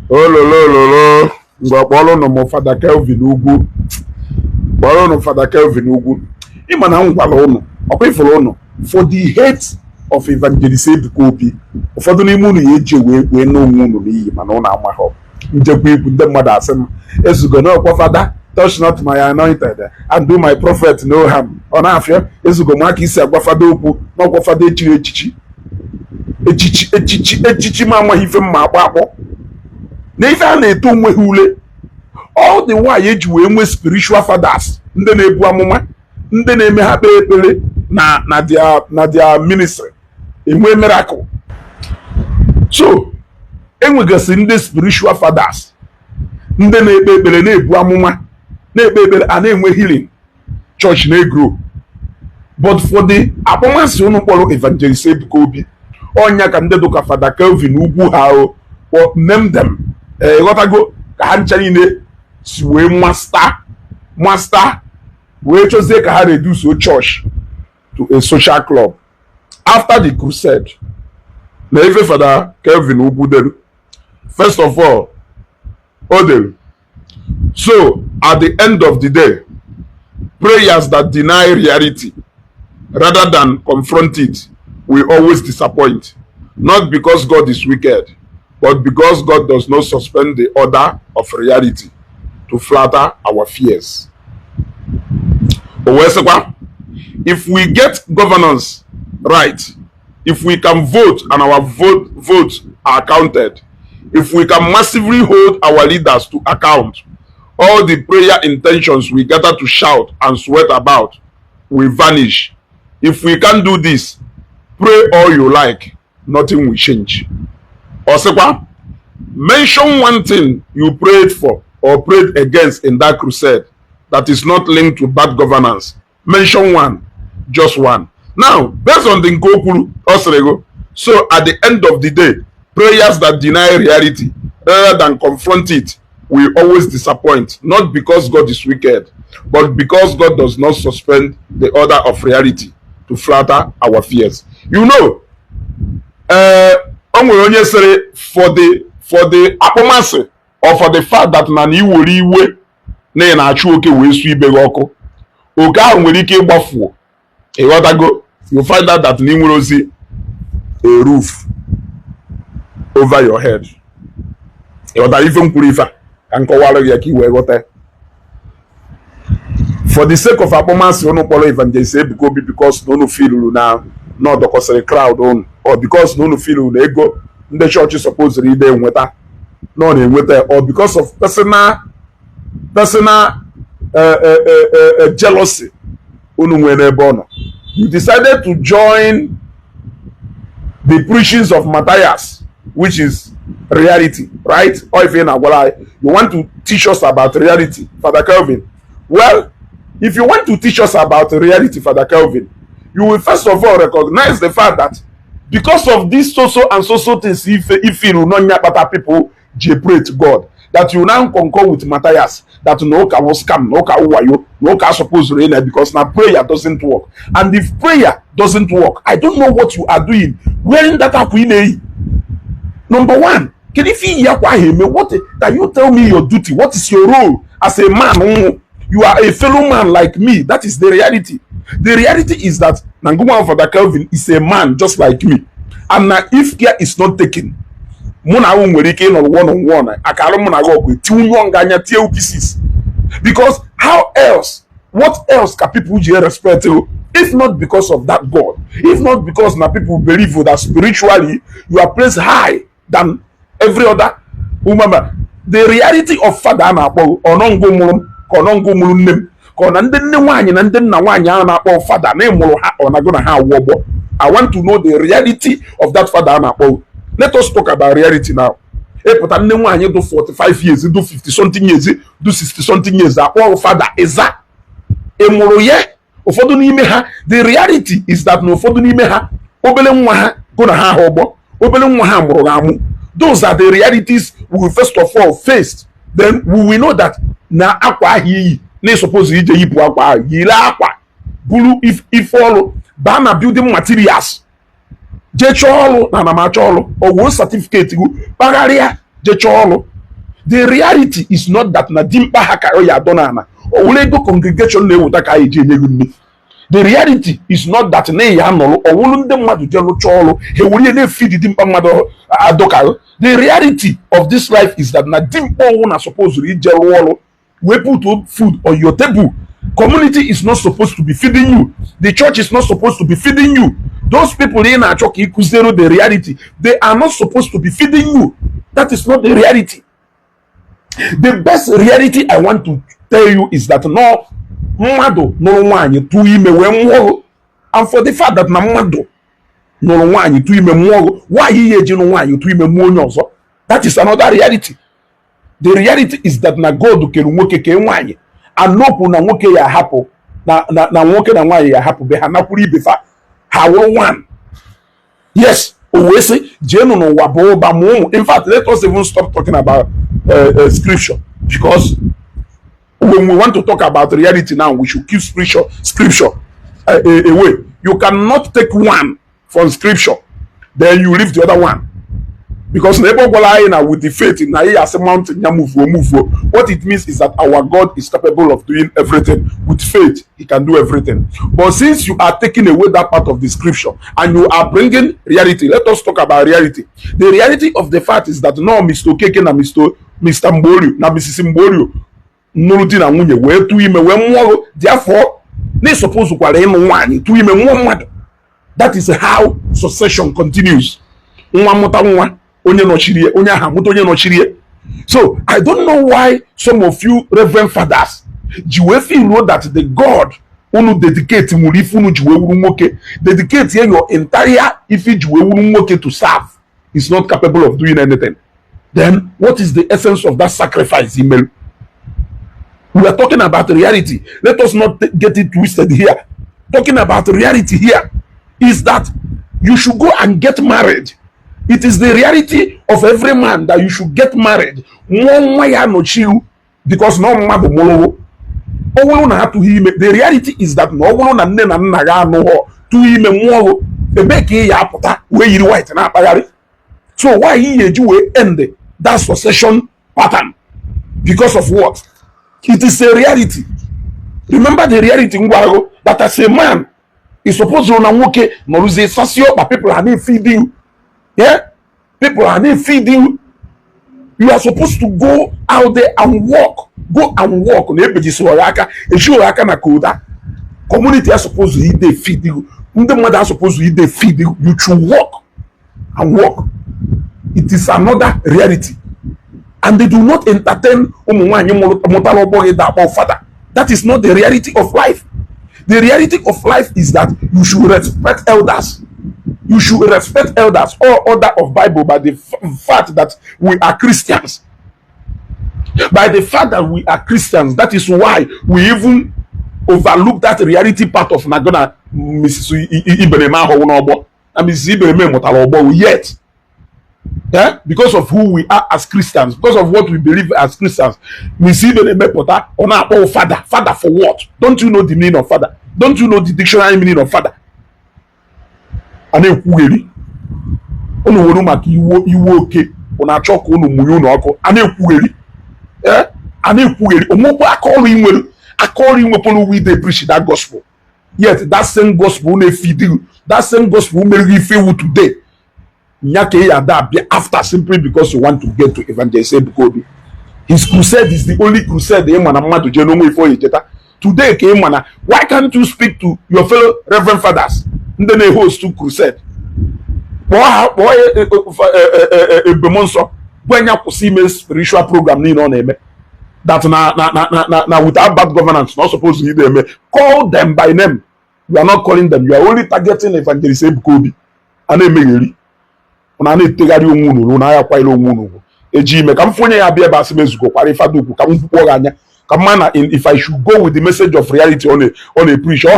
ololololo mgbe kpọrọ m Fada Kelvin Ugwu kpọrọ ụnụ Fada Kelvin Ugwu ịma na m gwara ụnụ ọkwa ifuru ụnụ for the hate of evangelist Ebuka Obi ụfọdụ n'ime ụnụ ya eji wee n'onwe ụnụ n'iyi mana ụnụ amaghọ njekwa ikwu ndị mmadụ asị m ezugo n'ọkwa Fada touch not my anointed and do my prophet no harm. Ọ na-afịa ezugo m aka isi agwa Fada okwu n'ọkwa Fada echiri echichi ma amaghị ife mma akpọ na ife a na-eto onwe ha ule all the while eji wee nwee spiritual fathers ndị na-ebu amụma ndị na-eme ha kpere ekpere na their ministry enwe miracle. So enwegasị ndị spiritual fathers ndị na-ekpe ekpere na-ebu amụma na-ekpe ekpere a na-enwe healing church na-egro. But for the akpọmasị ụnụ kpọrọ evangelist Ebuka Obi ọnya ka ndị dụka Fada Kelvin Ugwu ha name them ghọtago ka ha ncha niile si wee master wee chozie ka ha reduce church to a social club after the crusade. Na ife Fada Kelvin Ugwu delu first of all o delu so at the end of the day prayers that deny reality rather than confront it will always disappoint, not because God is wicked but because God does not suspend the order of reality to flatter our fears. If we get governance right, if we can vote and our votes are counted, if we can massively hold our leaders to account, all the prayer intentions we gather to shout and sweat about will vanish. If we can't do this, pray all you like, nothing will change. Osekwa, mention one thing you prayed for or prayed against in that crusade that is not linked to bad governance. Mention one, just one. Now, based on the Nkokuru Osrego, so at the end of the day, prayers that deny reality rather than confront it will always disappoint, not because God is wicked, but because God does not suspend the order of reality to flatter our fears. You know, onye sere for the akpọmasị or for the fact that na iwere iwe na na-achụ oke wee su ibe gị ọkụ, oke ahụ nwere ike ịgbafuo. Ịghọtago, you find out that na ị nwere ozi a roof over your head. Ịghọtara ife mkwuru ife a ka nkọwara gị ya ka i wee ghọta. For the sake of akpọmasị unu kpọrọ evangelist Ebuka Obi because na unu feel na ọdọkọsịrị crowd unu or because na unu feel na ego ndị chọọchị supposed ide enweta na ọ na-enweta or because of personal jealousy unu nwere n'ebe ọ nọ, you decided to join the preachings of Matthias, which is reality, right? Or if you want to teach us about reality, Fada Kelvin. Well, if you want to teach us about reality, Fada Kelvin, you will first of all recognize the fact that because of these so and so things, if you know better people pray to God, that you now concur with Matthias that no can scam, no can wayo, no can suppose rain because now prayer doesn't work. And if prayer doesn't work, I don't know what you are doing wearing that up in. Number one, can you tell me your duty? What is your role as a man? You are a fellow man like me. That is the reality. The reality is that Nanguma Fada Kelvin is a man just like me. And now if care is not taken, Mona one-on-one, pieces. Because how else, what else can people respect you? If not because of that God, if not because now people believe that spiritually you are placed high than every other woman. The reality of Fada Anakpo Onongo Murunem, and then nwanyi na ndị nna nwanyi a na-akpọ Fada na ịmụrụ ha ọ na-agụ na ha awọgbọ. I want to know the reality of that Fada na-akpọ. Let us talk about reality now. Epụta nne nwanyi do 45 years, do 50 something years, do 60 something years akpọ Fada eza ịmụrụ ye. Ụfọdụ n'ime ha, the reality is that na ụfọdụ n'ime ha obele nwa ha go na ha awọgbọ, obele nwa ha mụrụ amụ. Those are the realities we will first of all face. Then we will know that na akwa ahi na suppose ije yipu akwa yile akwa bulu if all bana building materials jecholo na namacholo or certificate gu pagaria jecholo. The reality is not that na dimpa haka ya donana or will go congregation le utaka ije nyeguni. The reality is not that ne ya nolo or wulun de madu jelo cholo he will ne feed dimpa mado adokal. The reality of this life is that na dimpa una supposed to eat jelo we put food on your table. Community is not supposed to be feeding you. The church is not supposed to be feeding you. Those people in our church, the reality, they are not supposed to be feeding you. That is not the reality. The best reality I want to tell you is that no mado no one to ime we and for the fact that na mado no one to ime why ye no one to ime that is another reality. The reality is that na God ke nwoke ke nwanye anopu na nwoke ya hapo na nwoke na nwanye ya hapo be hanakwuru ibefa ha one. Yes, always say jenu no wabo ba mu. In fact, let us even stop talking about scripture, because when we want to talk about reality now, we should keep scripture away. You cannot take one from scripture, then you leave the other one. Because neighbor with the faith in as a mountain, what it means is that our God is capable of doing everything. With faith, He can do everything. But since you are taking away that part of the scripture and you are bringing reality, let us talk about reality. The reality of the fact is that no Mr. Keke na Mr. Mborio na Mrs. Mborio nuruti na munye we tu ime we mworo, therefore they supposed to kwale ino wani tu ime mworo. That is how succession continues. So I don't know why some of you reverend fathers know that the God who dedicate dedicate your entire to serve is not capable of doing anything. Then what is the essence of that sacrifice? We are talking about reality. Let us not get it twisted here. Talking about reality here is that you should go and get married. It is the reality of every man that you should get married. Because no man the reality is that no one to him so why he end that succession pattern? Because of what? It is a reality. Remember the reality that as a man is supposed to know but people are not feeding you. Yeah, people are not feeding you. You are supposed to go out there and walk. Go and walk. Community are supposed to eat, they feed you. The mother are supposed to eat, they feed you. You should walk and walk. It is another reality. And they do not entertain father. That is not the reality of life. The reality of life is that you should respect elders. You should respect elders or order of Bible by the fact that we are Christians. By the fact that we are Christians, that is why we even overlook that reality part of Nagona Mrs. Ibenema Honobo and Mrs. Ibenema yet. Yeah? Because of who we are as Christians, because of what we believe as Christians. Mrs. Ibenema on father. Father for what? Don't you know the meaning of father? Don't you know the dictionary meaning of father? Ane kwugeri onu wonu maka iwo oke ona chọka unu muyu na ọkụ ane kwugeri ane kwugeri omogbo akọrọ inwere we dey preach that gospel, yet that same gospel na feed you, that same gospel make you feel today nyake ya da bia after simply because you want to get to evangelist Ebukobi. His crusade is the only crusade e mana mmadu je no mo ifo yejeta today ke mana. Why can't you speak to your fellow reverend fathers? Then they host to crusade. When you see spiritual program that now without bad governance, not supposed to them. Call them by name. You are not calling them. You are only targeting evangelist Ebukobi. And they make on a tegari umunu, na ya kwailo umunu. Ejime kam fonye ya bia ba semezuko kwari faduku kam poganya. If I should go with the message of reality on a preach, the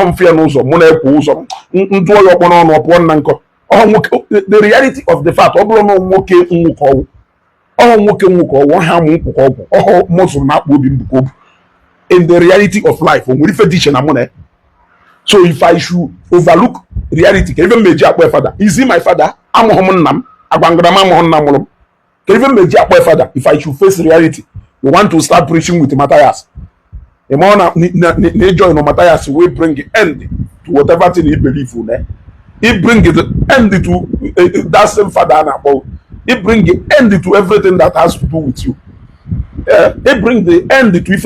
reality of the fact, in the reality of life, so if I should overlook reality ka even meji akpọ father. Is he my father? Amohom nnam agbangrama amohom nnam ka even meji akpọ father. If I should face reality, we want to start preaching with Matthias. Emona ne join Matthias will bring the end to whatever thing he believe in. He bring the end to that same father and about. He bring the end to everything that has to do with you. He bring the end to if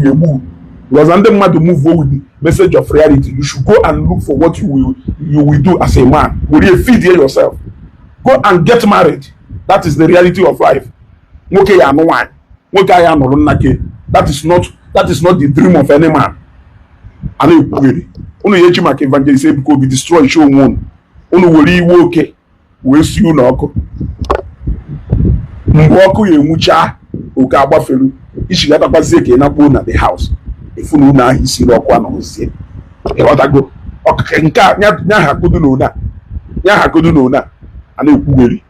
you move. Because under man to move with the message of reality, you should go and look for what you will do as a man. Will you feed yourself? Go and get married. That is the reality of life. That is not the dream of any man. And you query. Only Yechimaka evangelist say because we destroy show one. Only worry okay. We see you now. Mboku ye mucha oka agbafelu. Ishigata bazeke na bo na the house. Ifunu na isi lokwa na nsie. E watago. Okenka nya hakodu no na. Nya hakodu no na. Ana ekwuweri.